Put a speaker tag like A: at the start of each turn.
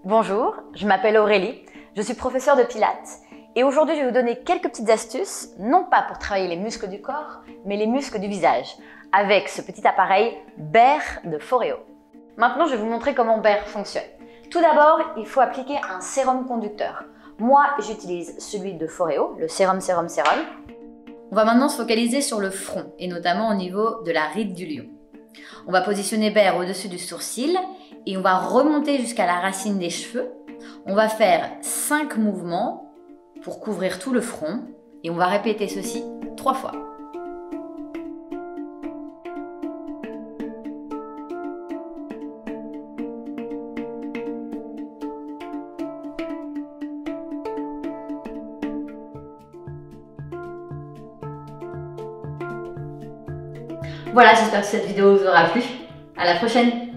A: Bonjour, je m'appelle Aurélie, je suis professeure de pilates et aujourd'hui je vais vous donner quelques petites astuces, non pas pour travailler les muscles du corps, mais les muscles du visage, avec ce petit appareil Bear de Foreo. Maintenant je vais vous montrer comment Bear fonctionne. Tout d'abord, il faut appliquer un sérum conducteur. Moi, j'utilise celui de Foreo, le sérum. On va maintenant se focaliser sur le front et notamment au niveau de la ride du lion. On va positionner Bear au-dessus du sourcil et on va remonter jusqu'à la racine des cheveux. On va faire 5 mouvements pour couvrir tout le front et on va répéter ceci 3 fois. Voilà, j'espère que cette vidéo vous aura plu. À la prochaine!